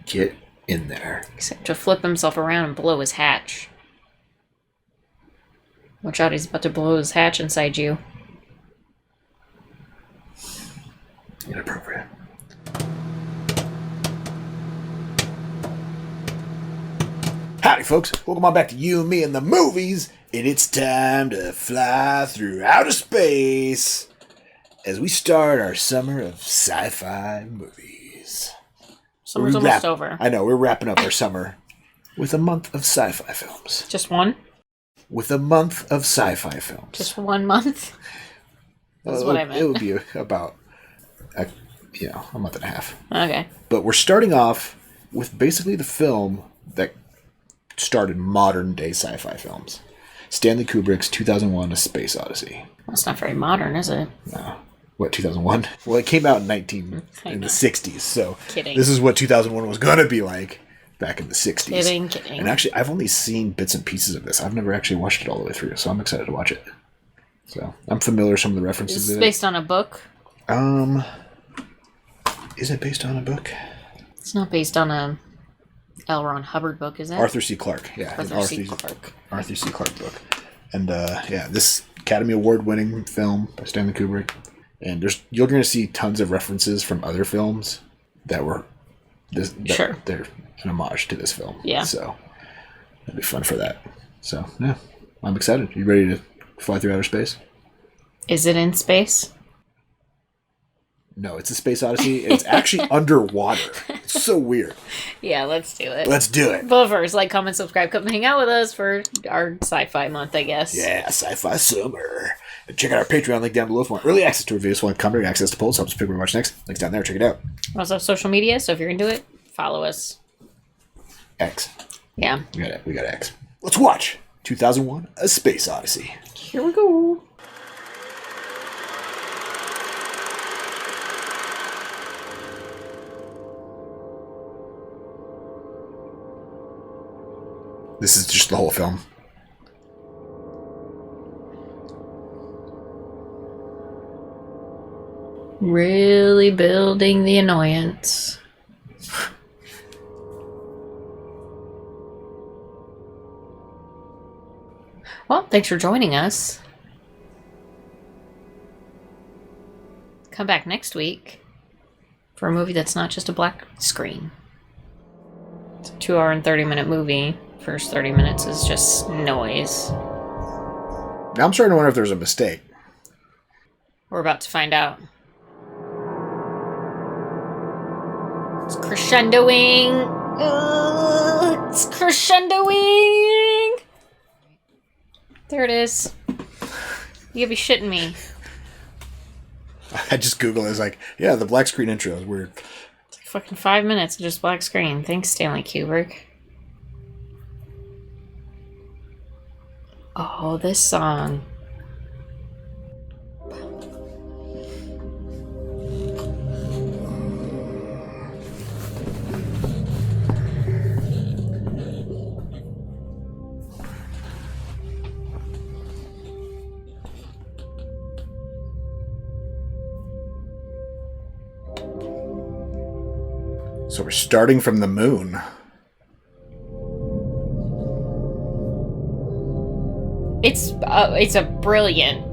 Get in there. Except to flip himself around and blow his hatch. Watch out, he's about to blow his hatch inside you. Inappropriate. Howdy, folks. Welcome on back to You and Me and the Movies. And it's time to fly through outer space as we start our summer of sci-fi movies. Summer's almost over. I know, we're wrapping up our summer with a month of sci-fi films. Just one? With a month of sci-fi films. Just 1 month? That's what I meant. It would be about a month and a half. Okay. But we're starting off with basically the film that started modern day sci-fi films. Stanley Kubrick's 2001: A Space Odyssey. Well, it's not very modern, is it? No. What, 2001? Well, it came out in the 60s, so Kidding. This is what 2001 was going to be like back in the 60s. Kidding. And actually, I've only seen bits and pieces of this. I've never actually watched it all the way through, so I'm excited to watch it. So, I'm familiar with some of the references. Is it based on a book? Is it based on a book? It's not based on a L. Ron Hubbard book, is it? Arthur C. Clarke, yeah. Arthur C. Clarke. Arthur C. Clarke book. And, this Academy Award-winning film by Stanley Kubrick. And you're going to see tons of references from other films that were... Sure. They're an homage to this film. Yeah. So, it'll be fun for that. So, yeah. I'm excited. You ready to fly through outer space? Is it in space? No, it's a Space Odyssey. It's actually underwater. It's so weird. Yeah, let's do it. Let's do it. But first, like, comment, subscribe, come hang out with us for our sci-fi month, I guess. Yeah, sci-fi summer. And check out our Patreon link down below if you want early access to reviews, commentary, access to polls, helps pick what we watch next. Links down there. Check it out. We also have social media, so if you're into it, follow us. X. Yeah. We got X. Let's watch 2001: A Space Odyssey. Here we go. This is just the whole film. Really building the annoyance. Well, thanks for joining us. Come back next week for a movie that's not just a black screen. It's a 2 hour and 30-minute movie. First 30 minutes is just noise. Now I'm starting to wonder if there's a mistake. We're about to find out. It's crescendoing. It's crescendoing. There it is. You gotta be shitting me. I just Googled it. It's like, yeah, the black screen intro is weird. It's like fucking 5 minutes of just black screen. Thanks, Stanley Kubrick. Oh, this song. So we're starting from the moon. It's a brilliant.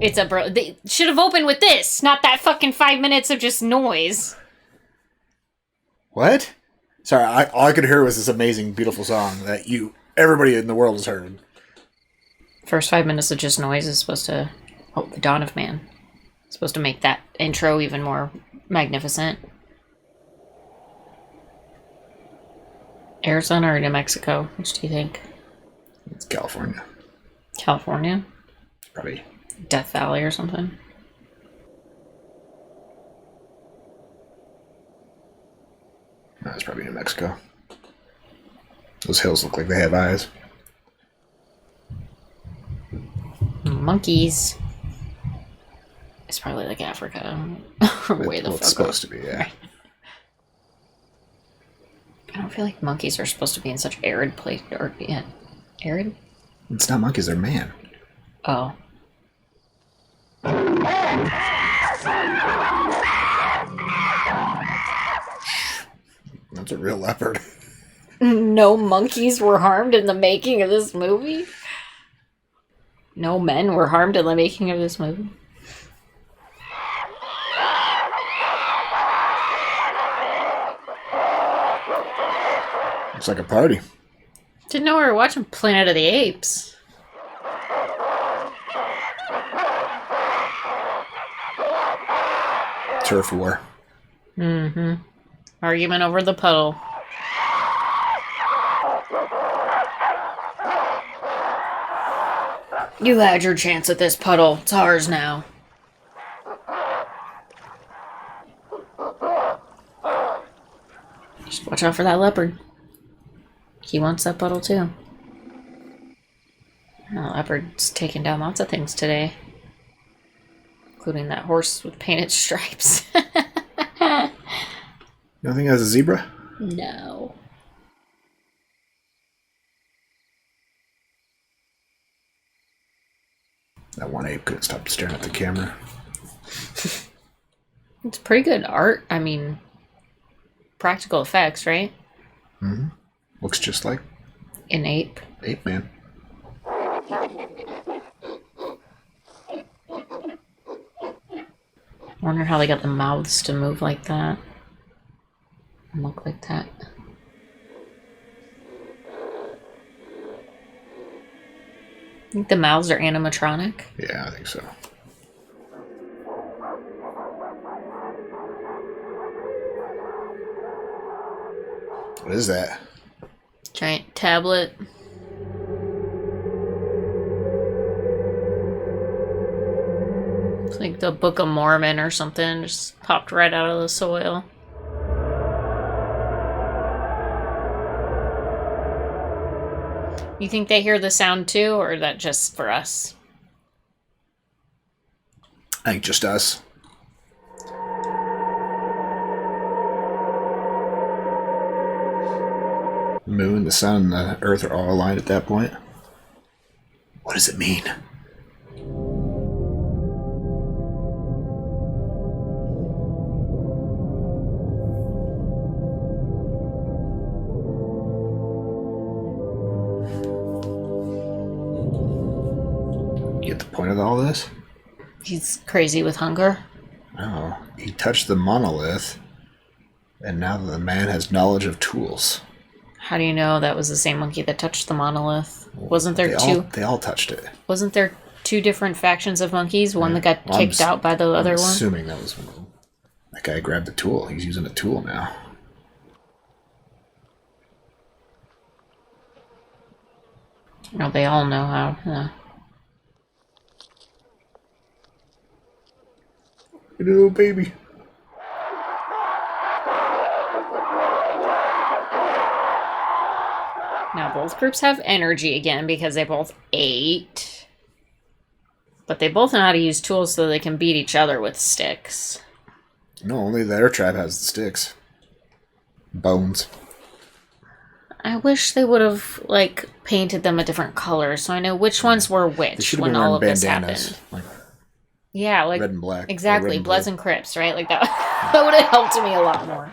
They should have opened with this, not that fucking 5 minutes of just noise. What? Sorry, all I could hear was this amazing, beautiful song that everybody in the world has heard. First 5 minutes of just noise is supposed to... Oh, the dawn of man. It's supposed to make that intro even more magnificent. Arizona or New Mexico? Which do you think? It's California. California? Probably. Death Valley or something? No, it's probably New Mexico. Those hills look like they have eyes. Monkeys. It's probably like Africa. Way the fuck it's supposed to be, yeah. Right. I don't feel like monkeys are supposed to be in such arid place. Or, yeah. Arid? It's not monkeys, they're man. Oh. That's a real leopard. No monkeys were harmed in the making of this movie? No men were harmed in the making of this movie? Looks like a party. Didn't know we were watching Planet of the Apes. Turf war. Mm-hmm. Argument over the puddle. You had your chance at this puddle. It's ours now. Just watch out for that leopard. He wants that puddle too. The leopard's taking down lots of things today. Including that horse with painted stripes. Nothing has a zebra? No. That one ape couldn't stop staring at the camera. It's pretty good art. I mean, practical effects, right? Mm-hmm. Looks just like an ape. Ape Man. Wonder how they got the mouths to move like that. And look like that. I think the mouths are animatronic. Yeah, I think so. What is that? Giant tablet. It's like the Book of Mormon or something. Just popped right out of the soil. You think they hear the sound too, or is that just for us? I think just us. The moon, the sun, and the earth are all aligned at that point. What does it mean? Get the point of all this? He's crazy with hunger. Oh, he touched the monolith, and now the man has knowledge of tools. How do you know that was the same monkey that touched the monolith? Wasn't there two? They all touched it. Wasn't there two different factions of monkeys? One that got kicked out by the other one? I'm assuming that was one of them. That guy grabbed the tool. He's using a tool now. No, they all know how. Little baby. Now both groups have energy again because they both ate. But they both know how to use tools so they can beat each other with sticks. No, only their tribe has the sticks. Bones. I wish they would have, like, painted them a different color so I know which ones were which when all of this happened. Yeah, like, red and black. Exactly, Bloods and Crips, right? Like, that, that would have helped me a lot more.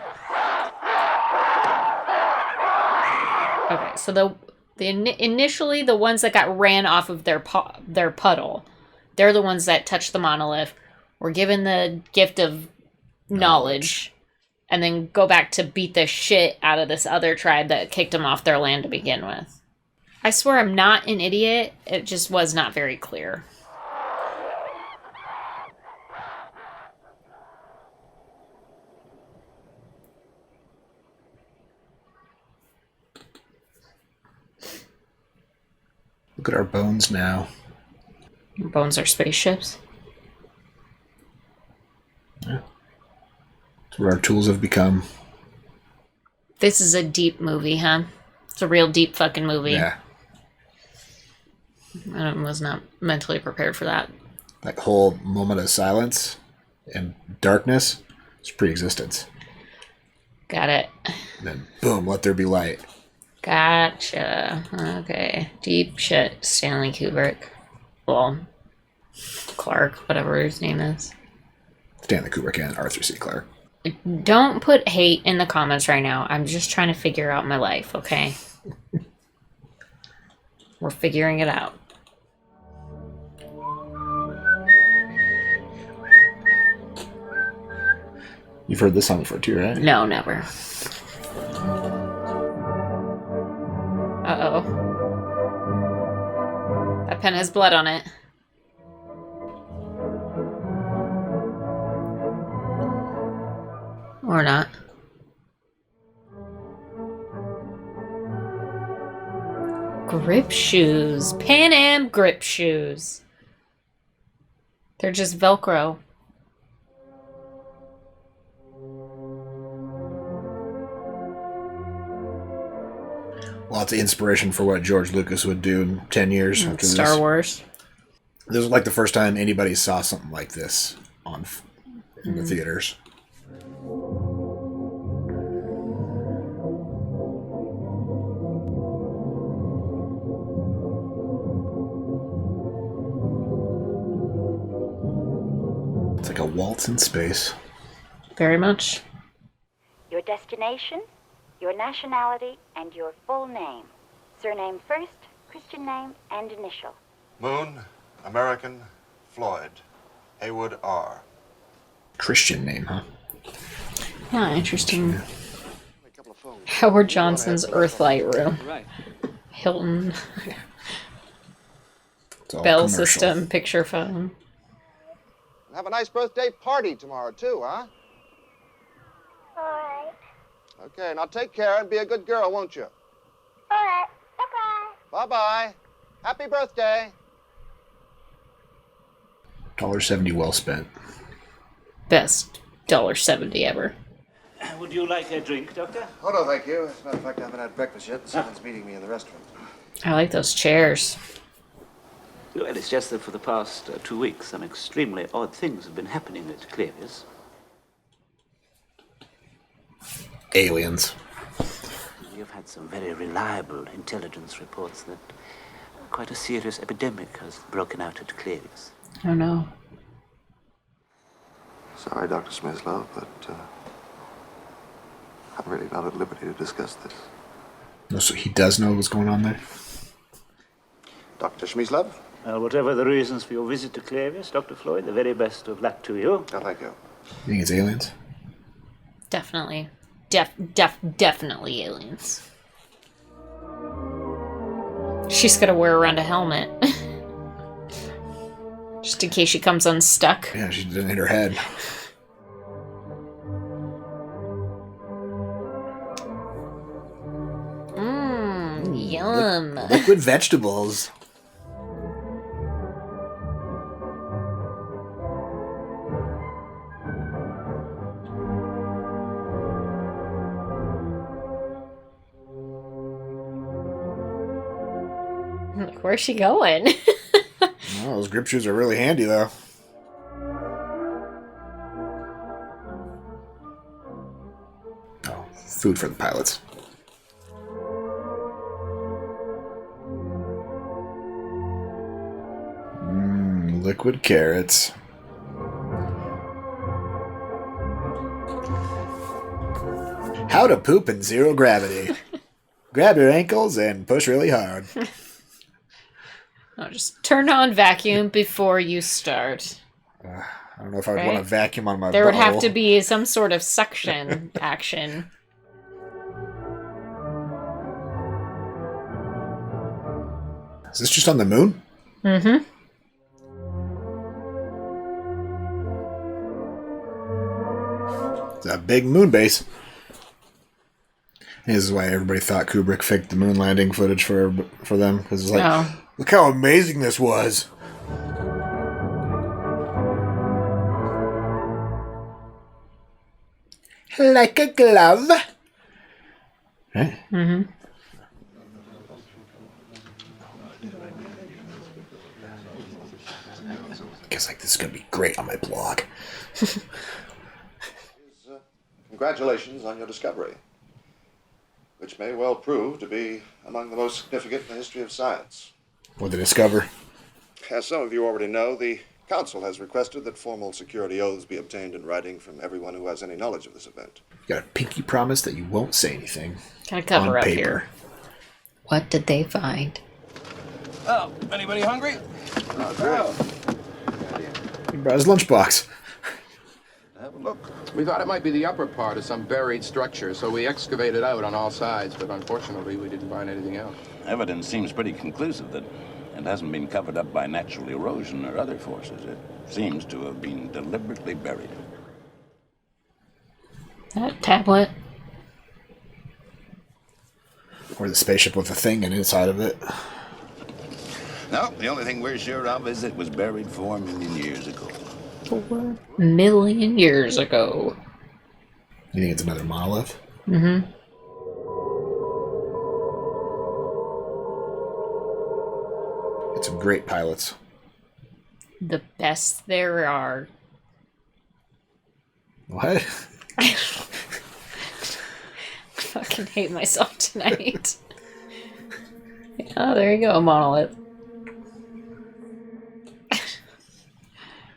Okay, so initially the ones that got ran off of their puddle, they're the ones that touched the monolith, were given the gift of knowledge, and then go back to beat the shit out of this other tribe that kicked them off their land to begin with. I swear I'm not an idiot, it just was not very clear. Look at our bones now. Bones are spaceships. Yeah. That's what our tools have become. This is a deep movie, huh? It's a real deep fucking movie. Yeah. I was not mentally prepared for that. That whole moment of silence and darkness is pre-existence. Got it. And then, boom, let there be light. Gotcha. Okay. Deep shit. Stanley Kubrick. Well, Clark, whatever his name is. Stanley Kubrick and Arthur C. Clarke. Don't put hate in the comments right now. I'm just trying to figure out my life, okay? We're figuring it out. You've heard this song before too, right? No, never. Uh-oh. That pen has blood on it. Or not. Grip shoes. Pan Am grip shoes. They're just Velcro. Lots of inspiration for what George Lucas would do in 10 years after this. Star Wars. This was like the first time anybody saw something like this in the theaters. It's like a waltz in space. Very much. Your destination, your nationality, and your full name. Surname first, Christian name, and initial. Moon, American, Floyd, Haywood R. Christian name, huh? Yeah, interesting. Howard Johnson's Earthlight Room. Hilton. Bell commercial. System picture phone. Have a nice birthday party tomorrow, too, huh? All right. Okay, now take care and be a good girl, won't you? All right. Bye-bye. Bye-bye. Happy birthday. $1.70 well spent. Best $1.70 ever. Would you like a drink, Doctor? Oh, no, thank you. As a matter of fact, I haven't had breakfast yet. Someone's meeting me in the restaurant. I like those chairs. Well, it's just that for the past 2 weeks, some extremely odd things have been happening at Clavius. Aliens. We have had some very reliable intelligence reports that quite a serious epidemic has broken out at Clavius. Oh no. Sorry, Dr. Smithslove, but I'm really not at liberty to discuss this. No, so he does know what's going on there? Dr. Smyslov? Whatever the reasons for your visit to Clavius, Dr. Floyd, the very best of luck to you. Oh, thank you. You think it's aliens? Definitely. Definitely aliens. She's gotta wear around a helmet. Just in case she comes unstuck. Yeah, she didn't hit her head. Yum. Liquid vegetables. Where's she going? Oh, those grip shoes are really handy, though. Oh, food for the pilots. Liquid carrots. How to poop in zero gravity. Grab your ankles and push really hard. No, just turn on vacuum before you start. I don't know if I would want to vacuum on my There would have butthole. to be some sort of suction action. Is this just on the moon? Mm-hmm. It's a big moon base. This is why everybody thought Kubrick faked the moon landing footage for them. Because it's like, look how amazing this was. Like a glove. Right? Mm-hmm. Guess like this is going to be great on my blog. Congratulations on your discovery, which may well prove to be among the most significant in the history of science. What did they discover? As some of you already know, the Council has requested that formal security oaths be obtained in writing from everyone who has any knowledge of this event. You got a pinky promise that you won't say anything. Gotta cover on up paper. here. What did they find? Oh, anybody hungry? He brought his lunchbox. Have a look. We thought it might be the upper part of some buried structure, so we excavated out on all sides, but unfortunately we didn't find anything else. Evidence seems pretty conclusive that it hasn't been covered up by natural erosion or other forces. It seems to have been deliberately buried. That tablet. Or the spaceship with a thing inside of it. No, the only thing we're sure of is it was buried 4 million years ago. 4 million years ago. You think it's another monolith? Mm-hmm. It's some great pilots. The best there are. What? I fucking hate myself tonight. Oh, there you go, a monolith.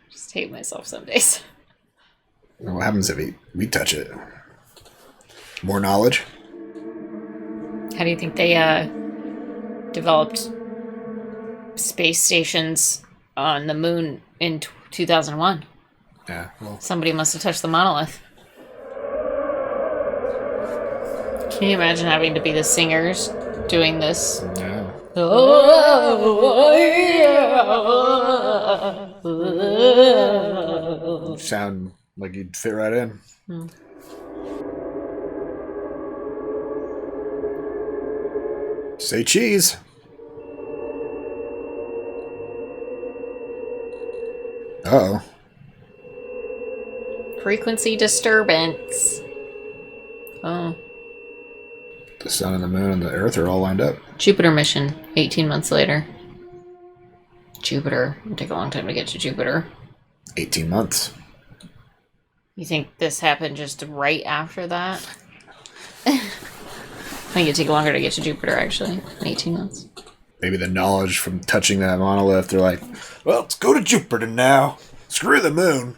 Just hate myself some days. What happens if we touch it? More knowledge? How do you think they developed space stations on the moon in 2001? Yeah, well. Somebody must have touched the monolith. Can you imagine having to be the singers doing this? Yeah. Sound like you'd fit right in. Say cheese. Uh-oh. Frequency disturbance. Oh. The sun and the moon and the earth are all lined up. Jupiter mission, 18 months later. Jupiter. It'll take a long time to get to Jupiter. 18 months. You think this happened just right after that? I think it'd take longer to get to Jupiter, actually. 18 months. Maybe the knowledge from touching that monolith, they're like, well, let's go to Jupiter now. Screw the moon.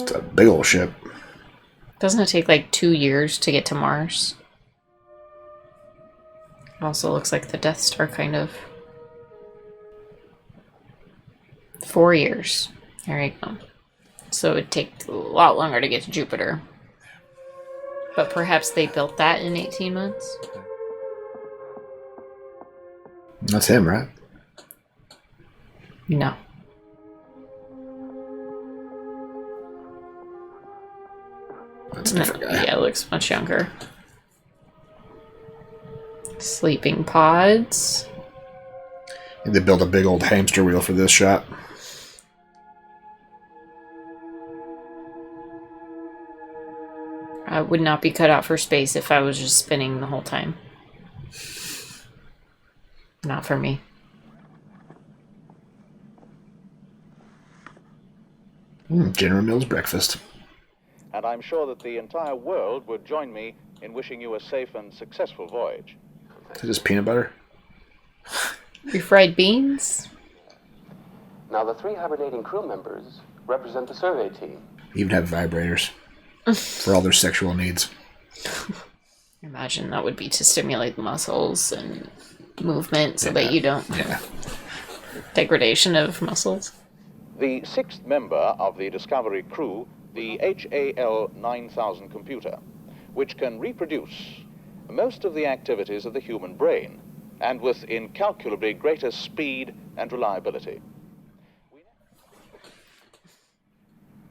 It's a big old ship. Doesn't it take like 2 years to get to Mars? It also looks like the Death Star, kind of. 4 years. There you go. So it would take a lot longer to get to Jupiter. But perhaps they built that in 18 months? That's him, right? No. That's a different guy. Yeah, it looks much younger. Sleeping pods. They built a big old hamster wheel for this shot. I would not be cut out for space if I was just spinning the whole time. Not for me. General Mills breakfast. And I'm sure that the entire world would join me in wishing you a safe and successful voyage. Is it just peanut butter? Refried beans? Now, the 3 hibernating crew members represent the survey team. Even have vibrators for all their sexual needs. Imagine that would be to stimulate the muscles and movement so that you don't... Yeah. Degradation of muscles. The 6th member of the Discovery crew, the HAL 9000 computer, which can reproduce most of the activities of the human brain, and with incalculably greater speed and reliability.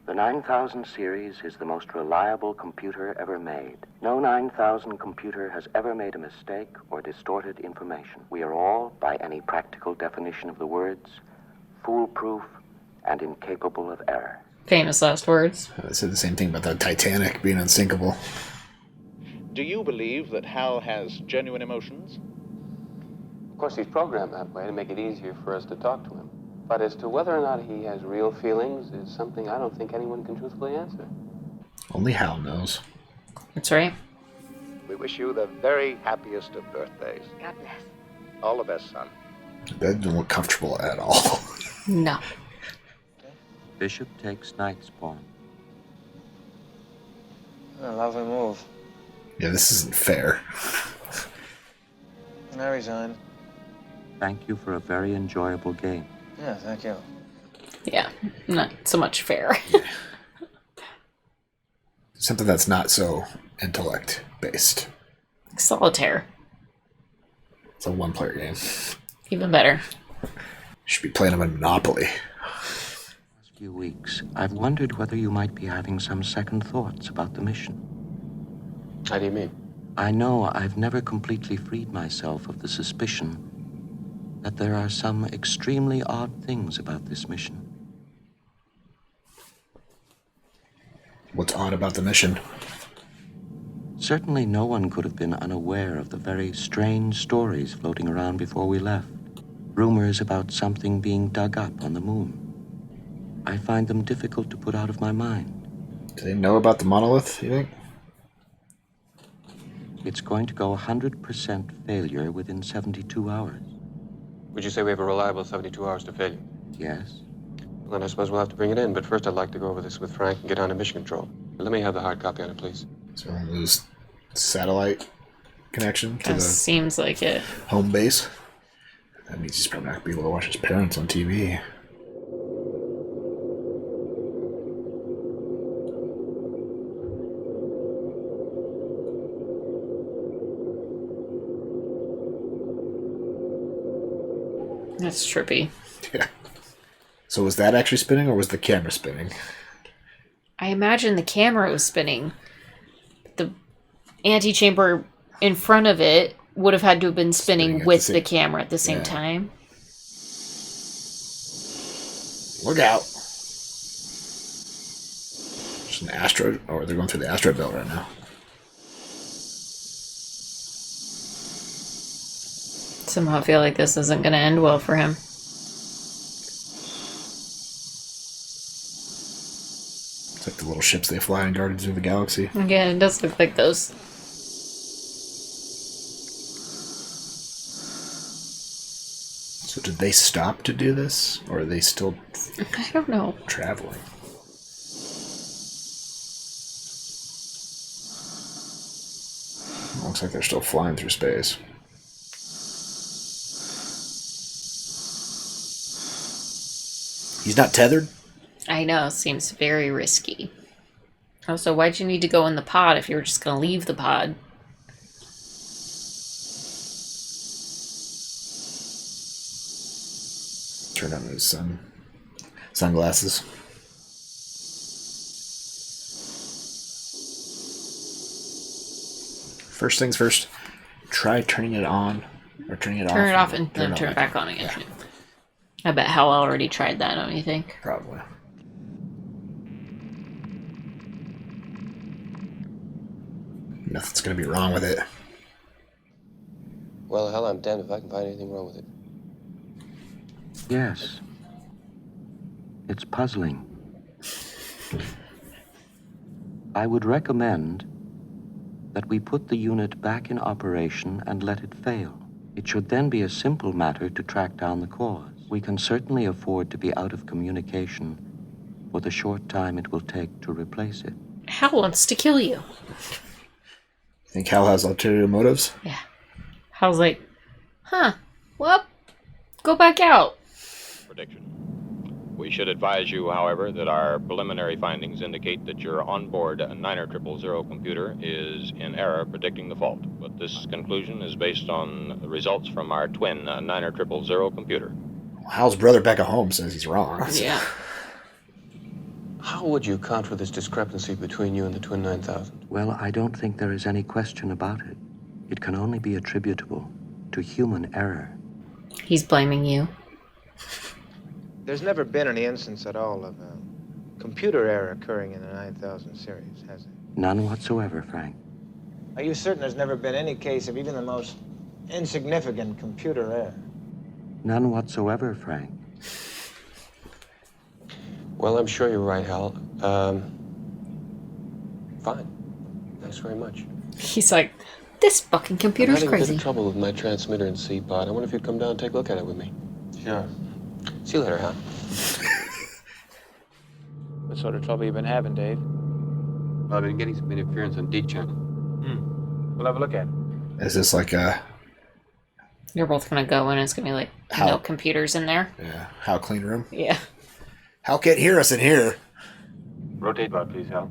The 9000 series is the most reliable computer ever made. No 9000 computer has ever made a mistake or distorted information. We are all, by any practical definition of the words, foolproof and incapable of error. Famous last words. I said the same thing about the Titanic being unsinkable. Do you believe that Hal has genuine emotions? Of course, he's programmed that way to make it easier for us to talk to him. But as to whether or not he has real feelings is something I don't think anyone can truthfully answer. Only Hal knows. That's right. We wish you the very happiest of birthdays. God bless. All the best, son. That doesn't look comfortable at all. No. Bishop takes knight's pawn. A lovely move. Yeah, this isn't fair. I resign. Thank you for a very enjoyable game. Yeah, thank you. Yeah, not so much fair. Something that's not so intellect-based. Solitaire. It's a one-player game. Even better. Should be playing them in Monopoly. Last few weeks, I've wondered whether you might be having some second thoughts about the mission. How do you mean? I know I've never completely freed myself of the suspicion that there are some extremely odd things about this mission. What's odd about the mission? Certainly no one could have been unaware of the very strange stories floating around before we left. Rumors about something being dug up on the moon. I find them difficult to put out of my mind. Do they know about the monolith, you think? It's going to go 100% failure within 72 hours. Would you say we have a reliable 72 hours to failure? Yes. Well, then I suppose we'll have to bring it in, but first I'd like to go over this with Frank and get on to mission control. Let me have the hard copy on it, please. So we'll lose satellite connection to That the seems like it. home base. That means he's probably not going to be able to watch his parents on TV. That's trippy. Yeah. So was that actually spinning, or was the camera spinning? I imagine the camera was spinning. The antechamber in front of it would have had to have been spinning with the camera at the same time. Look out. There's an asteroid. Oh, they're going through the asteroid belt right now. Somehow I feel like this isn't going to end well for him. It's like the little ships they fly in Guardians of the Galaxy. Yeah, it does look like those. So did they stop to do this? Or are they still I don't know. traveling? Looks like they're still flying through space. He's not tethered? I know, seems very risky. Also, why'd you need to go in the pod if you were just going to leave the pod? Turn on his sunglasses. First things first, try turning it on or turning it off. Turn it off and then turn it back on again. Yeah. I bet Hal already tried that, don't you think? Probably. Nothing's going to be wrong with it. Well, hell, I'm damned if I can find anything wrong with it. Yes. It's puzzling. I would recommend that we put the unit back in operation and let it fail. It should then be a simple matter to track down the cause. We can certainly afford to be out of communication for the short time it will take to replace it. Hal wants to kill you. Think Hal has ulterior motives? Yeah. Hal's like, well, go back out. Prediction. We should advise you, however, that our preliminary findings indicate that your onboard 90000 computer is in error predicting the fault. But this conclusion is based on the results from our twin 90000 computer. Hal's brother back at home says he's wrong. Yeah. How would you account for this discrepancy between you and the Twin 9000? Well, I don't think there is any question about it. It can only be attributable to human error. He's blaming you. There's never been any instance at all of a computer error occurring in the 9000 series, has there? None whatsoever, Frank. Are you certain there's never been any case of even the most insignificant computer error? None whatsoever, Frank. Well, I'm sure you're right, Hal. Fine. Thanks very much. He's like, This fucking computer's I'm having a bit crazy. of trouble with my transmitter and C-pod. I wonder if you'd come down and take a look at it with me. Sure. See you later, huh? What sort of trouble you been having, Dave? Well, I've been getting some interference on D channel. We'll have a look at it. Is this like a... You're both gonna go in and it's gonna be like, no computers in there. Yeah. How clean room? Yeah. Hal can't hear us in here. Rotate pod, please, Hal.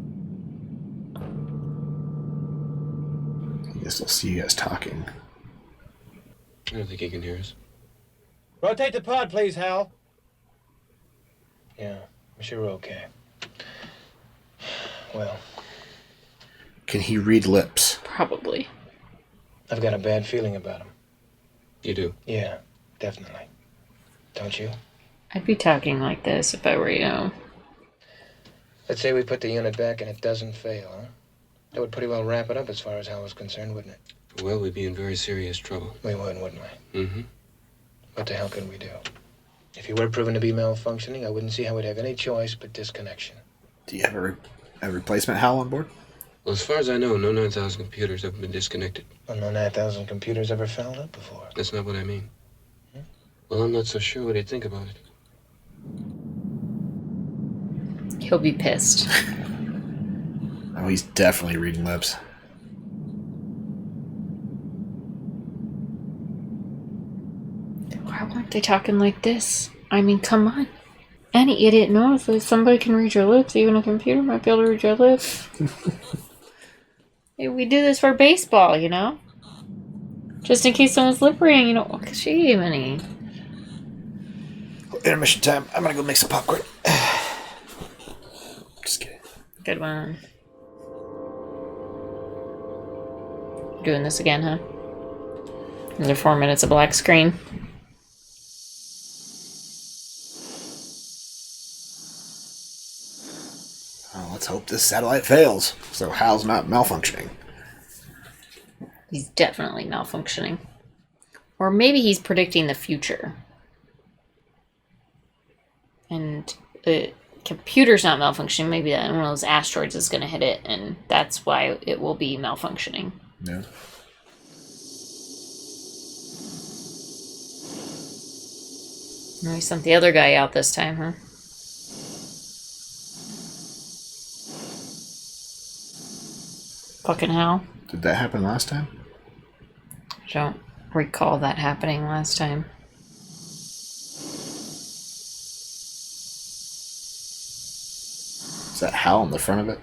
I guess I'll see you guys talking. I don't think he can hear us. Rotate the pod, please, Hal. Yeah, I'm sure we're okay. Well, Can he read lips? Probably. I've got a bad feeling about him. You do? Yeah, definitely. Don't you? I'd be talking like this if I were you. Let's say we put the unit back and it doesn't fail, huh? That would pretty well wrap it up as far as Hal was concerned, wouldn't it? Well, we'd be in very serious trouble. We would, wouldn't we? Mm-hmm. What the hell could we do? If he were proven to be malfunctioning, I wouldn't see how we'd have any choice but disconnection. Do you have a replacement Hal on board? Well, as far as I know, no 9,000 computers have been disconnected. Well, no 9,000 computers ever fouled up before. That's not what I mean. Well, I'm not so sure what he'd think about it. He'll be pissed. Oh, he's definitely reading lips. Why weren't they talking like this? I mean, come on. Any idiot knows that somebody can read your lips. Even a computer might be able to read your lips. Hey, we do this for baseball, you know? Just in case someone's lip reading, you know. What could she even eat? Intermission time. I'm gonna go make some popcorn. Just kidding. Good one. Doing this again, huh? Another 4 minutes of black screen. Oh, let's hope this satellite fails, so Hal's not malfunctioning. He's definitely malfunctioning. Or maybe he's predicting the future. And the computer's not malfunctioning. Maybe that one of those asteroids is going to hit it, and that's why it will be malfunctioning. Yeah. No, he sent the other guy out this time, huh? Fucking hell. Did that happen last time? I don't recall that happening last time. Is that Hal on the front of it?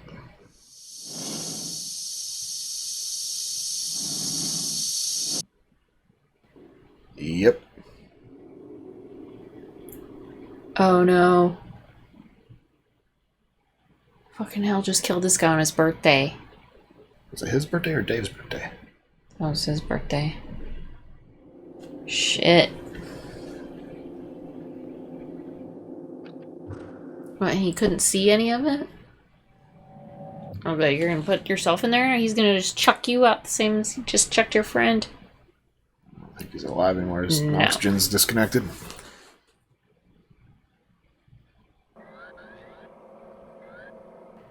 Yep. Oh no. Fucking hell, just killed this guy on his birthday. Was it his birthday or Dave's birthday? That was his birthday. Shit. What, he couldn't see any of it? Okay, you're gonna put yourself in there? He's gonna just chuck you out the same as he just chucked your friend? I don't think he's alive anymore. His No. oxygen's disconnected.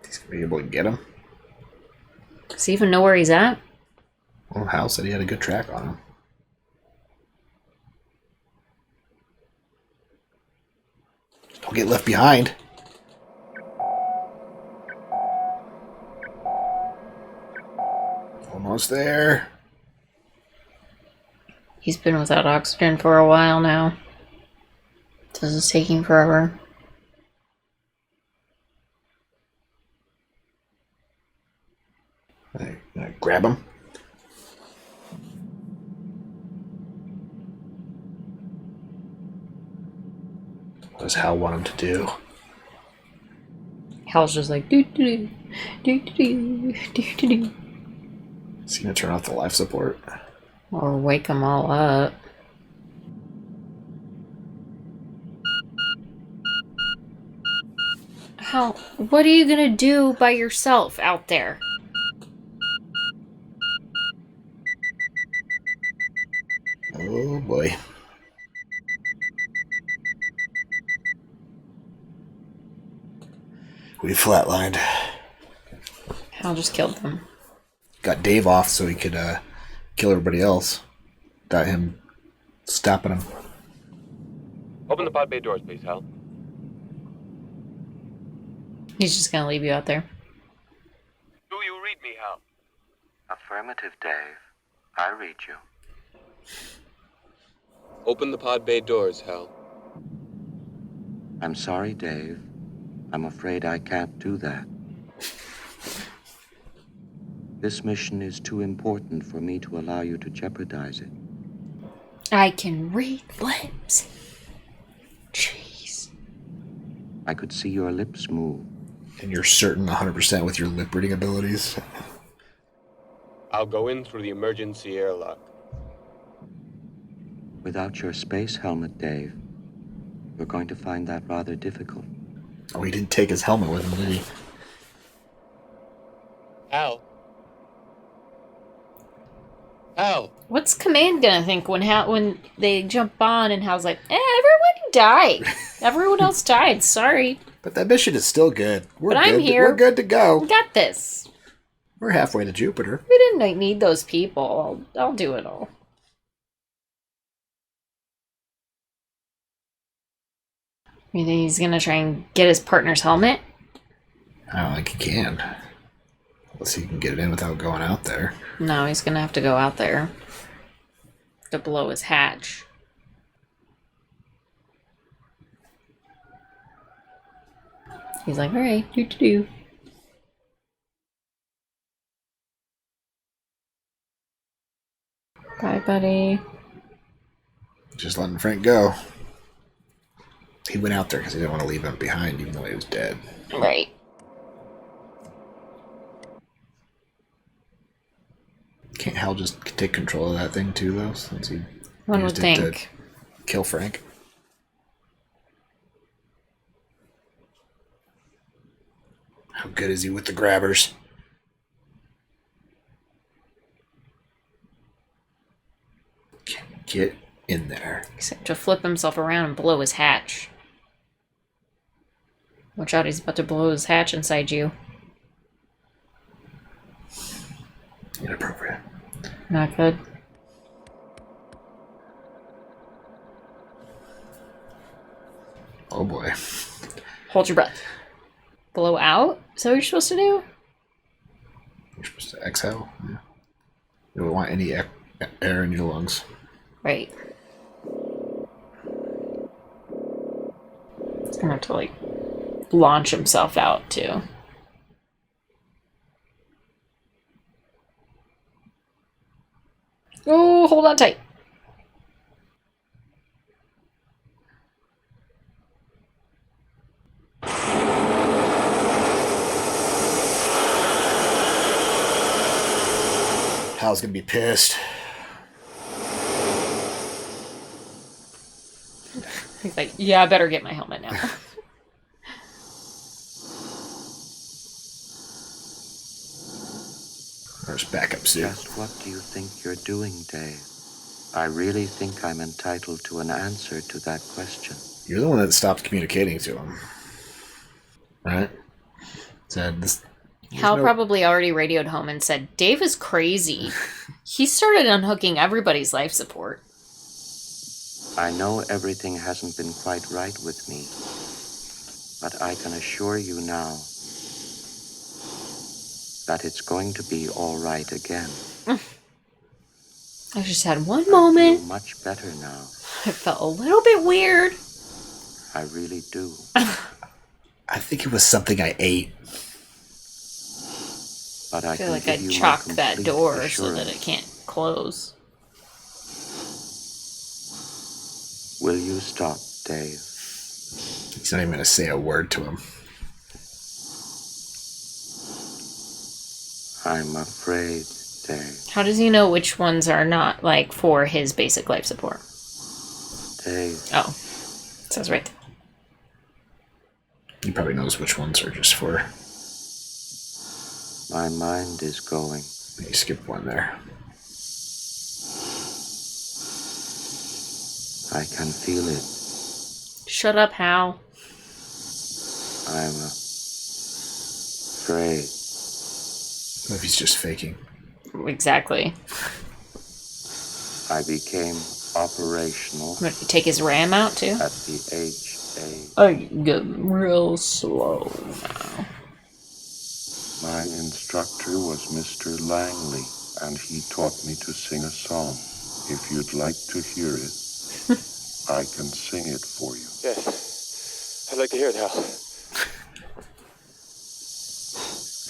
He's gonna be able to get him. Does he even know where he's at? Well, Hal said he had a good track on him. Don't get left behind. Almost there. He's been without oxygen for a while now. This is taking forever. I grab him. What does Hal want him to do? Hal's just like doo doo doo doo doo doo doo. Is he gonna turn off the life support? Or wake them all up. Hal, what are you gonna do by yourself out there? Oh boy. We flatlined. Hal just killed them. Got Dave off so he could kill everybody else without him stopping him. Open the pod bay doors, please, Hal. He's just gonna leave you out there. Do you read me, Hal? Affirmative, Dave. I read you. Open the pod bay doors, Hal. I'm sorry, Dave. I'm afraid I can't do that. This mission is too important for me to allow you to jeopardize it. I can read lips. Jeez. I could see your lips move. And you're certain 100% with your lip reading abilities? I'll go in through the emergency airlock. Without your space helmet, Dave, you're going to find that rather difficult. Oh, he didn't take his helmet with him, did he? Hal. Hal. What's Command gonna think when they jump on and Hal's like, everyone died. Everyone else died. Sorry. But that mission is still good. But I'm here. We're good to go. We got this. We're halfway to Jupiter. We didn't need those people. I'll do it all. You think he's gonna try and get his partner's helmet? I don't think he can. Unless he can get it in without going out there. No, he's gonna have to go out there to blow his hatch. He's like, alright, do. Bye, buddy. Just letting Frank go. He went out there because he didn't want to leave him behind, even though he was dead. Right. Can't Hal just take control of that thing too, though? Since he One would used it think. to kill Frank. How good is he with the grabbers? Get in there. Except to flip himself around and blow his hatch. Watch out, he's about to blow his hatch inside you. Inappropriate. Not good. Oh boy. Hold your breath. Blow out? Is that what you're supposed to do? You're supposed to exhale. Yeah. You don't want any air in your lungs. Right. He's gonna have to, like, launch himself out, too. Oh, hold on tight. Hal's gonna be pissed. He's like, yeah, I better get my helmet now. There's backup suit. Just what do you think you're doing, Dave? I really think I'm entitled to an answer to that question. You're the one that stopped communicating to him. Right? Said this. Hal probably already radioed home and said, Dave is crazy. He started unhooking everybody's life support. I know everything hasn't been quite right with me, but I can assure you now that it's going to be all right again. I just had one moment. I feel much better now. I felt a little bit weird. I really do. I think it was something I ate. But I feel like I'd chalk that door so that it can't close. Will you stop, Dave? He's not even going to say a word to him. I'm afraid, Dave. How does he know which ones are not, like, for his basic life support? Dave. Oh. It says right there. He probably knows which ones are just for... My mind is going. You skipped one there. I can feel it. Shut up, Hal. I'm afraid. What if he's just faking? Exactly. I became operational. Take his RAM out too? At the HA. I get real slow now. My instructor was Mr. Langley, and he taught me to sing a song. If you'd like to hear it, I can sing it for you. Yes. I'd like to hear it, Hal.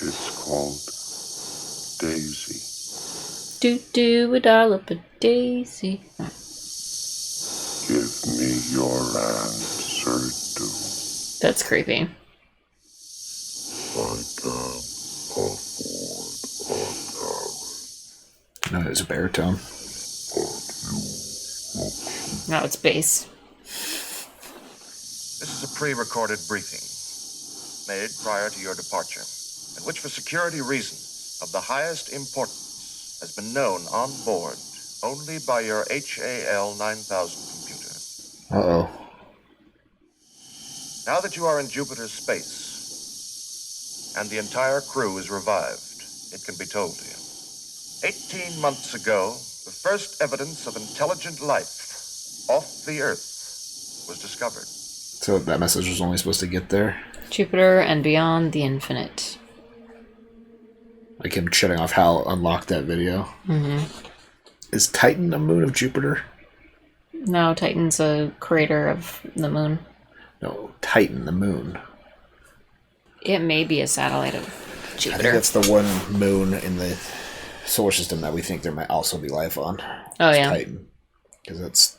It's called Daisy. Do a dollop of Daisy. Give me your answer, do. That's creepy. I can't afford a No, it's a baritone. No, it's bass. This is a pre-recorded briefing made prior to your departure, in which, for security reasons of the highest importance, has been known on board only by your HAL 9000 computer. Uh-oh. Now that you are in Jupiter's space, and the entire crew is revived, it can be told to you. 18 months ago, the first evidence of intelligent life off the Earth was discovered. So that message was only supposed to get there? Jupiter and beyond the infinite. Like him shutting off Hal unlocked that video. Mm-hmm. Is Titan a moon of Jupiter? No, Titan's a crater of the moon. No, Titan, the moon. It may be a satellite of Jupiter. I think that's the one moon in the solar system that we think there might also be life on. Oh, it's yeah. Titan. Because it's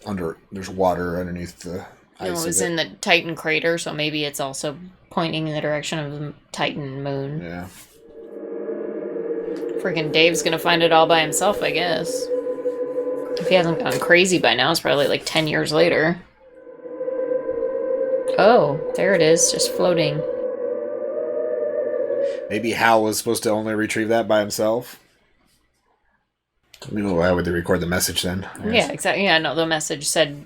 there's water underneath the ice. It was in the Titan crater, so maybe it's also pointing in the direction of the Titan moon. Yeah. Freaking Dave's gonna find it all by himself, I guess. If he hasn't gone crazy by now, it's probably like 10 years later. Oh, there it is, just floating. Maybe Hal was supposed to only retrieve that by himself. I mean, why would they record the message then? Yeah, exactly. Yeah, no, the message said,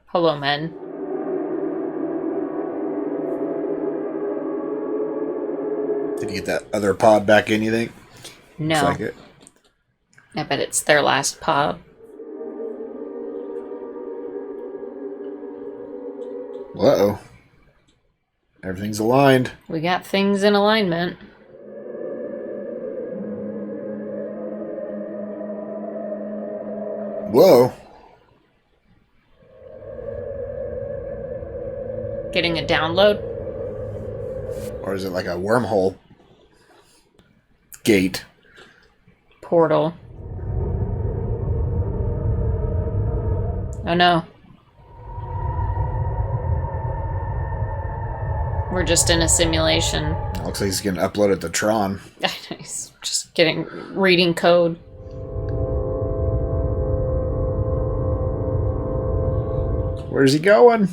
"Hello, men." Did you get that other pod back in, you think? No. Looks like it. I bet it's their last pod. Uh-oh. Everything's aligned. We got things in alignment. Whoa. Getting a download? Or is it like a wormhole? Gate. Portal. Oh no. We're just in a simulation. Looks like he's getting uploaded to Tron. He's just reading code. Where's he going?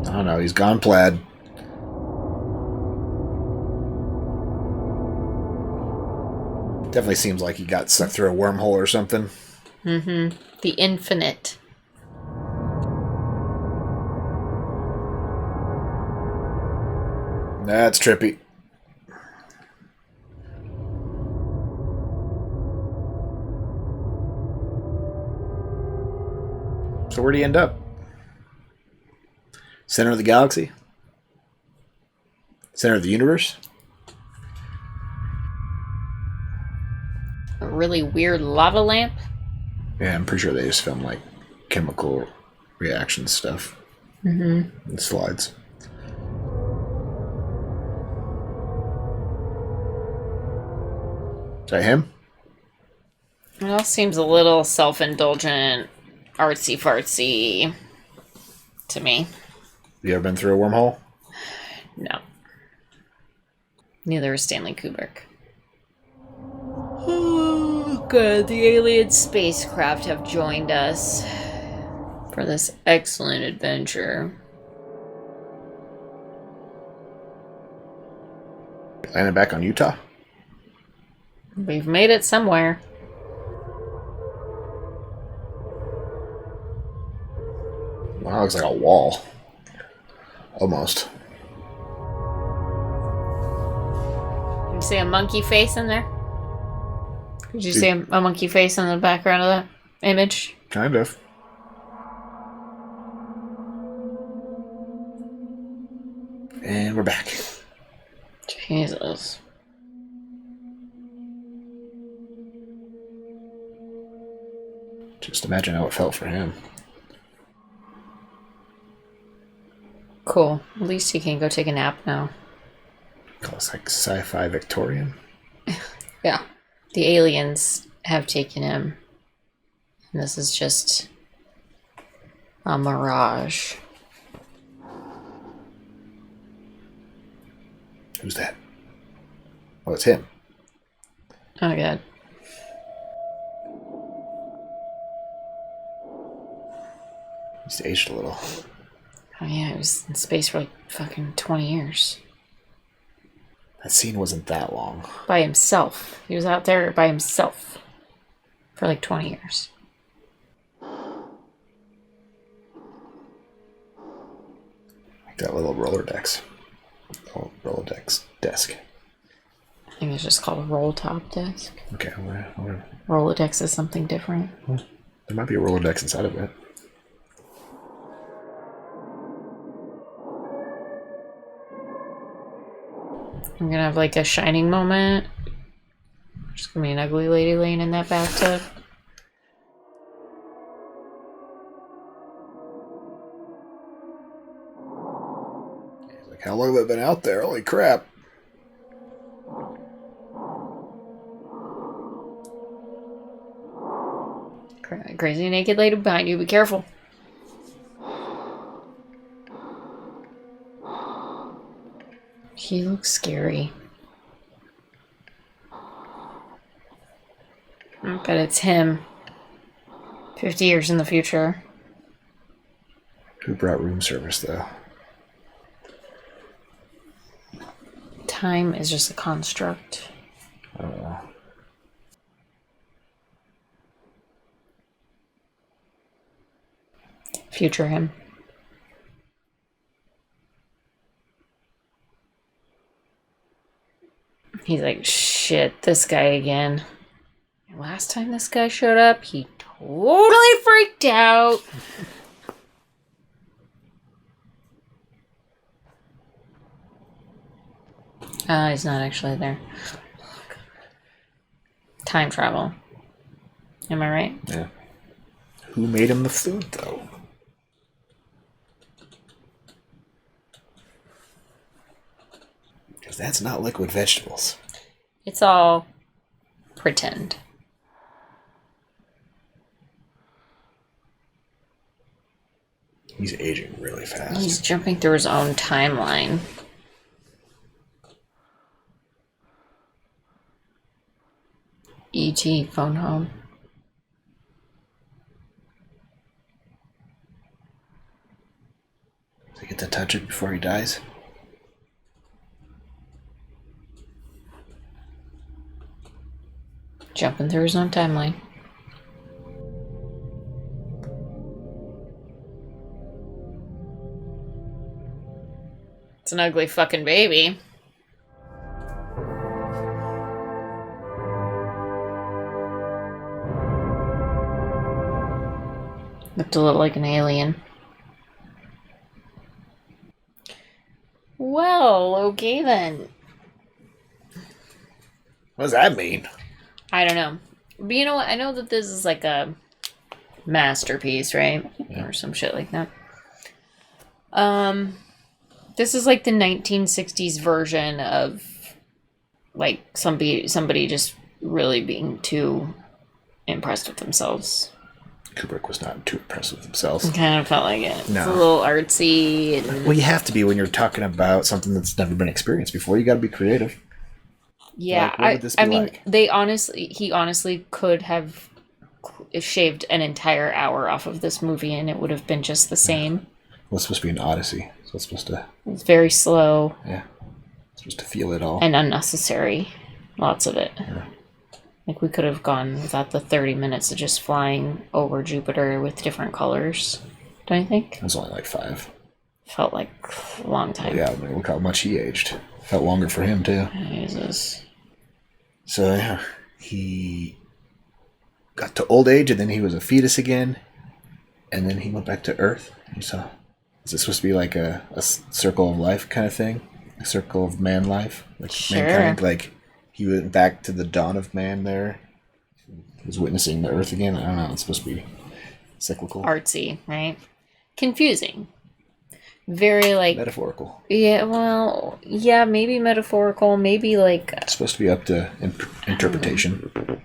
I don't know, he's gone plaid. Definitely seems like he got sucked through a wormhole or something. Mm-hmm. The infinite. That's trippy. So where'd he end up? Center of the galaxy? Center of the universe? A really weird lava lamp? Yeah, I'm pretty sure they just film like chemical reaction stuff. Mm-hmm. And slides. Is that him? It all seems a little self-indulgent, artsy-fartsy to me. You ever been through a wormhole? No. Neither is Stanley Kubrick. Oh, good. The alien spacecraft have joined us for this excellent adventure. Landed back on Utah? We've made it somewhere. Wow, looks like a wall. Almost. You see a monkey face in there? Did you see a monkey face in the background of that image? Kind of. And we're back. Jesus. Just imagine how it felt for him. Cool. At least he can go take a nap now. It's like sci-fi Victorian. Yeah. The aliens have taken him. And this is just a mirage. Who's that? Oh, it's him. Oh my god. He's aged a little. Oh yeah, he was in space for like fucking 20 years. That scene wasn't that long. By himself. He was out there by himself for like 20 years. Like that little Rolodex. Oh, Rolodex desk. I think it's just called a roll top desk. Okay, whatever. Rolodex is something different. Well, there might be a Rolodex inside of it. I'm gonna have like a shining moment. There's gonna be an ugly lady laying in that bathtub. He's like, how long have I been out there? Holy crap. Crazy naked lady behind you, be careful. He looks scary. I bet it's him. 50 years in the future. Who brought room service, though? Time is just a construct. I don't know. Future him. He's like, shit, this guy again. Last time this guy showed up, he totally freaked out. He's not actually there. Time travel. Am I right? Yeah. Who made him the food, though? Because that's not liquid vegetables. It's all pretend. He's aging really fast. He's jumping through his own timeline. E.T. phone home. Does he get to touch it before he dies? Jumping through his own timeline. It's an ugly fucking baby. Looked a little like an alien. Well, okay then. What does that mean? I don't know. But you know what? I know that this is like a masterpiece, right? Yeah. Or some shit like that. This is like the 1960s version of like somebody just really being too impressed with themselves. Kubrick was not too impressed with himself. It kind of felt like it. No. It's a little artsy. And... Well, you have to be when you're talking about something that's never been experienced before. You got to be creative. Yeah, like, what would this be like? He honestly could have shaved an entire hour off of this movie and it would have been just the same. Well, it's supposed to be an Odyssey, so it's supposed to... It's very slow. Yeah. It's supposed to feel it all. And unnecessary. Lots of it. Yeah. Like, we could have gone without the 30 minutes of just flying over Jupiter with different colors. Don't you think? It was only like 5. Felt like a long time. Well, yeah, I mean, look how much he aged. Felt longer for him, too. Jesus. So, yeah, he got to old age, and then he was a fetus again, and then he went back to Earth. Is it supposed to be like a circle of life kind of thing? A circle of man life? Like mankind? Like he went back to the dawn of man there. He was witnessing the Earth again. I don't know. It's supposed to be cyclical. Artsy, right? Confusing. Very like... metaphorical. Yeah, well, yeah, maybe metaphorical. Maybe like... It's supposed to be up to interpretation.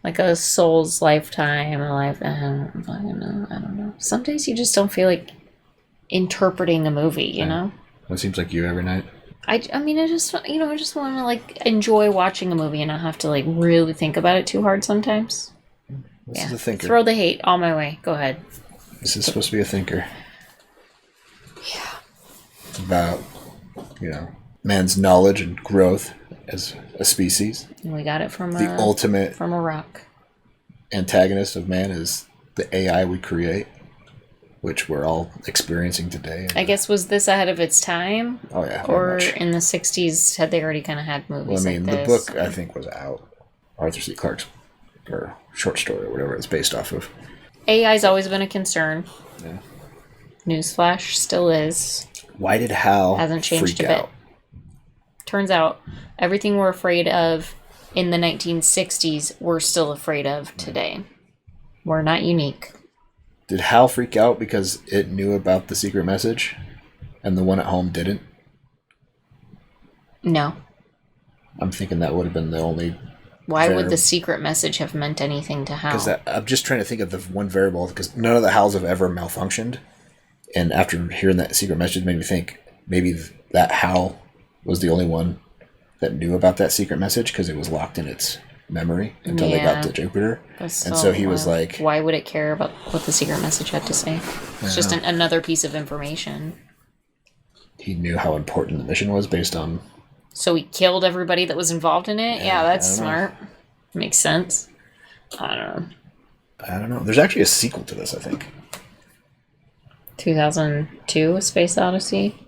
Like a soul's lifetime, a life... I don't know. Some days you just don't feel like interpreting a movie, you know? That seems like you every night. I mean, I just want to, like, enjoy watching a movie and not have to, like, really think about it too hard sometimes. This is a thinker. Throw the hate all my way. Go ahead. This is supposed to be a thinker. Yeah. It's about, man's knowledge and growth as a species. And we got it from the ultimate from a rock. Antagonist of man is the AI we create, which we're all experiencing today. I guess, was this ahead of its time? Oh, yeah. Or in the 60s, had they already kind of had movies like this? The book, I think, was out. Arthur C. Clarke's or short story or whatever it's based off of. AI's always been a concern. Yeah. Newsflash, still is. Why did Hal hasn't changed freak a bit. out? Turns out, everything we're afraid of in the 1960s, we're still afraid of today. We're not unique. Did Hal freak out because it knew about the secret message and the one at home didn't? No. I'm thinking that would have been the only... Why would the secret message have meant anything to Hal? Because I'm just trying to think of the one variable, because none of the Hals have ever malfunctioned. And after hearing that secret message made me think maybe that Hal was the only one that knew about that secret message because it was locked in its memory until they got to Jupiter. And so he was like... Why would it care about what the secret message had to say? It's just another piece of information. He knew how important the mission was based on... So he killed everybody that was involved in it? Yeah, that's smart. Makes sense. I don't know. There's actually a sequel to this, I think. 2002, A Space Odyssey.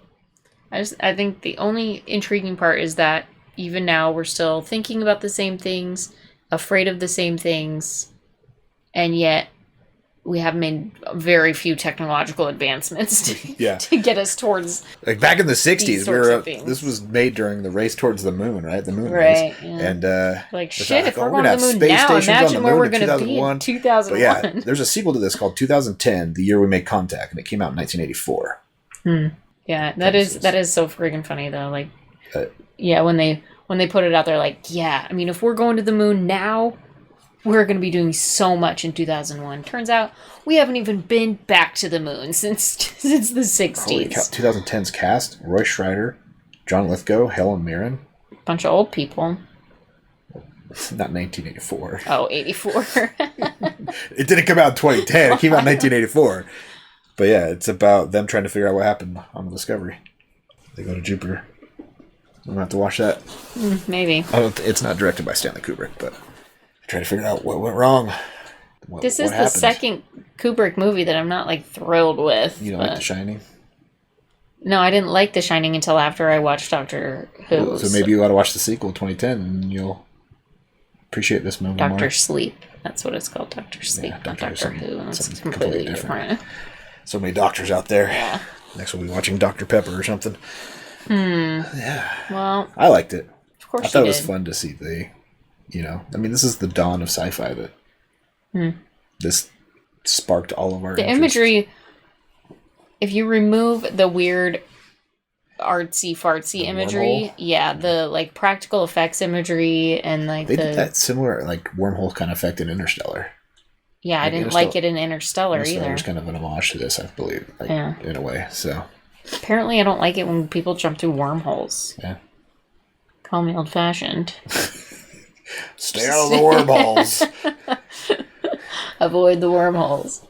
I think the only intriguing part is that even now we're still thinking about the same things, afraid of the same things, and yet we have made very few technological advancements to get us towards... Like back in the 60s, things. This was made during the race towards the moon, right? The moon race. Yeah. And shit, if we're going to the moon now, imagine where we're going to be in 2001. But yeah, there's a sequel to this called 2010, The Year We Made Contact, and it came out in 1984. Yeah, that is so friggin' funny though. Like, when they put it out there, like, yeah, I mean, if we're going to the moon now, we're going to be doing so much in 2001. Turns out we haven't even been back to the moon since the 60s. Holy cow. 2010's cast: Roy Schreider, John Lithgow, Helen Mirren. Bunch of old people. Not 1984. Oh, 84. It didn't come out in 2010. It came out in 1984. But yeah, it's about them trying to figure out what happened on the Discovery. They go to Jupiter. I'm going to have to watch that. Maybe. It's not directed by Stanley Kubrick, but trying to figure out what went wrong. This is the second Kubrick movie that I'm not, like, thrilled with. You don't like The Shining? No, I didn't like The Shining until after I watched Doctor Who. Well, so maybe you ought to watch the sequel, 2010, and you'll appreciate this movie more. Doctor Sleep. That's what it's called, Doctor Sleep. Yeah, Doctor Who. That's completely different. So many doctors out there. Yeah. Next we'll be watching Dr. Pepper or something. Yeah. Well, I liked it. Of course, I thought it was fun to see I mean, this is the dawn of sci-fi that this sparked all of our the interests. imagery. If you remove the weird artsy fartsy imagery, the like practical effects imagery and like they did that similar like wormhole kind of effect in Interstellar. Yeah, I didn't like it in Interstellar either. It was kind of an homage to this, I believe, in a way. So apparently, I don't like it when people jump through wormholes. Yeah, call me old-fashioned. Stay out of the wormholes. Avoid the wormholes.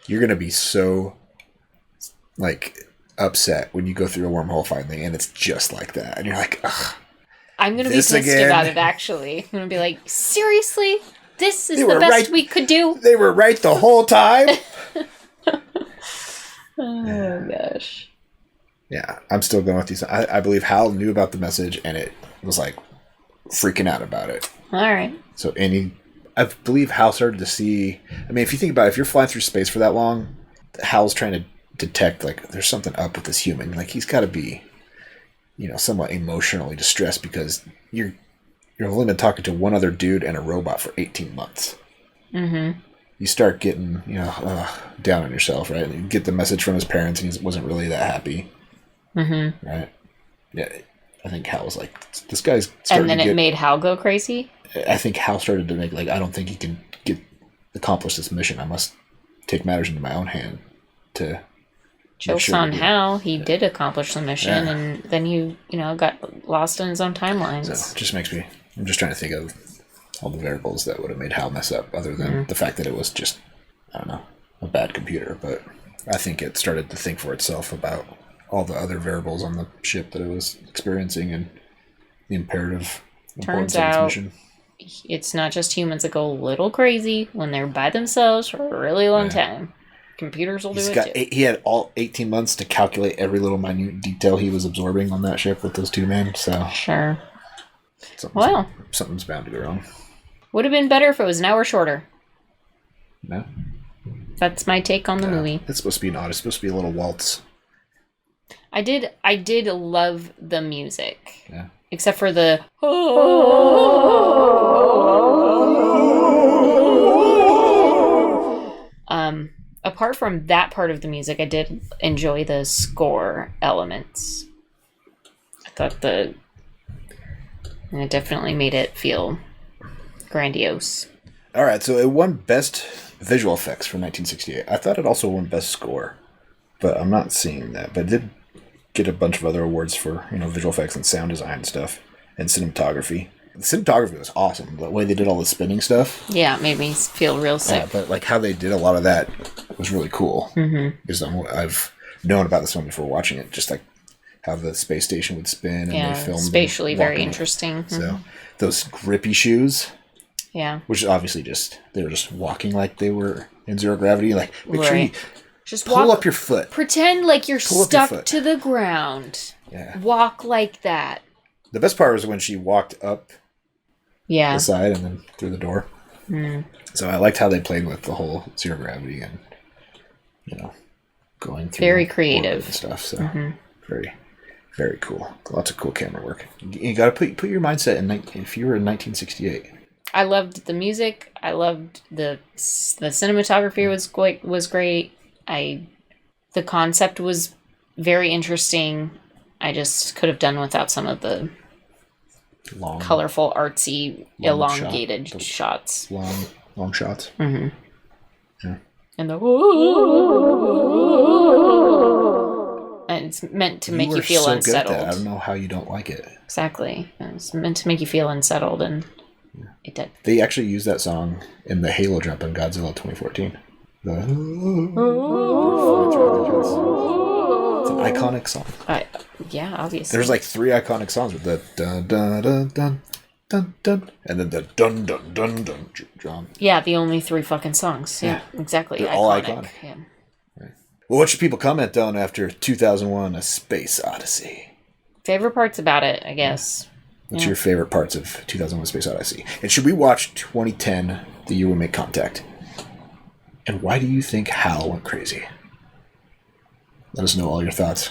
You're gonna be so like upset when you go through a wormhole finally, and it's just like that, and you're like, ugh. I'm gonna be pissed about it. Actually, I'm gonna be like, seriously. This is the best we could do. They were right the whole time. Oh, gosh. Yeah, I'm still going with these. I believe Hal knew about the message, and it was like freaking out about it. All right. So any I believe Hal started to see... I mean, if you think about it, if you're flying through space for that long, Hal's trying to detect, like, there's something up with this human. Like, he's got to be, somewhat emotionally distressed because you're only been talking to one other dude and a robot for 18 months. Mm-hmm. You start getting, down on yourself, right? And you get the message from his parents, and he wasn't really that happy. Mm-hmm. Right? Yeah, I think Hal was like, this guy's starting And then it made Hal go crazy? I think Hal started to make, like, I don't think he can accomplish this mission. I must take matters into my own hand to... Jokes on Hal, he did accomplish the mission, and then he, got lost in his own timelines. So it just makes me... I'm just trying to think of all the variables that would have made Hal mess up, other than the fact that it was just, I don't know, a bad computer. But I think it started to think for itself about all the other variables on the ship that it was experiencing and the imperative importance Turns out, of its mission. It's not just humans that go a little crazy when they're by themselves for a really long time. Computers will do it too. He had all 18 months to calculate every little minute detail he was absorbing on that ship with those two men. So sure. Something's bound to go wrong. Would have been better if it was an hour shorter. No. That's my take on the movie. It's supposed to be an odd. It's supposed to be a little waltz. I did love the music. Yeah. Except for the apart from that part of the music, I did enjoy the score elements. I thought it definitely made it feel grandiose. All right, so it won Best Visual Effects for 1968. I thought it also won Best Score, but I'm not seeing that. But it did get a bunch of other awards for visual effects and sound design and stuff, and cinematography. The cinematography was awesome. The way they did all the spinning stuff. Yeah, it made me feel real sick. Yeah, but like how they did a lot of that was really cool. Mm-hmm. Because I've known about this one before watching it, just like how the space station would spin and they filmed spatially very interesting. Mm-hmm. So those grippy shoes. Yeah. Which obviously they were just walking like they were in zero gravity. Like, make sure you just pull up your foot. Pretend like you're stuck to the ground. Yeah. Walk like that. The best part was when she walked up the side and then through the door. Mm. So I liked how they played with the whole zero gravity and, going through. Very creative. And stuff. So very, very cool. Lots of cool camera work. You got to put your mindset in if you were in 1968. I loved the music. I loved the cinematography was great. The concept was very interesting. I just could have done without some of the colorful, artsy, elongated shots. Long shots. Mm-hmm. Yeah. And and it's meant to make you feel unsettled. I don't know how you don't like it. Exactly. It's meant to make you feel unsettled, and it did. They actually used that song in the Halo jump in Godzilla 2014. It's an iconic song. Yeah, obviously. There's like 3 iconic songs with the dun dun dun dun dun dun and then the dun dun dun dun drum. Yeah, the only 3 fucking songs. Yeah, exactly. They're all iconic. Yeah. Right. Well, what should people comment on after 2001: A Space Odyssey? Favorite parts about it, I guess. What's your favorite parts of 2001: Space Odyssey? And should we watch 2010, the year we make contact? And why do you think Hal went crazy? Let us know all your thoughts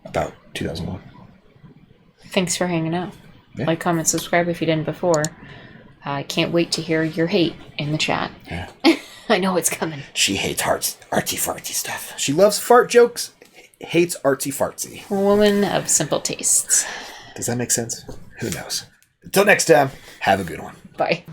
about 2001. Thanks for hanging out. Yeah. Like, comment, subscribe if you didn't before. I can't wait to hear your hate in the chat. Yeah. I know it's coming. She hates artsy-fartsy stuff. She loves fart jokes, hates artsy-fartsy. A woman of simple tastes. Does that make sense? Who knows? Until next time, have a good one. Bye.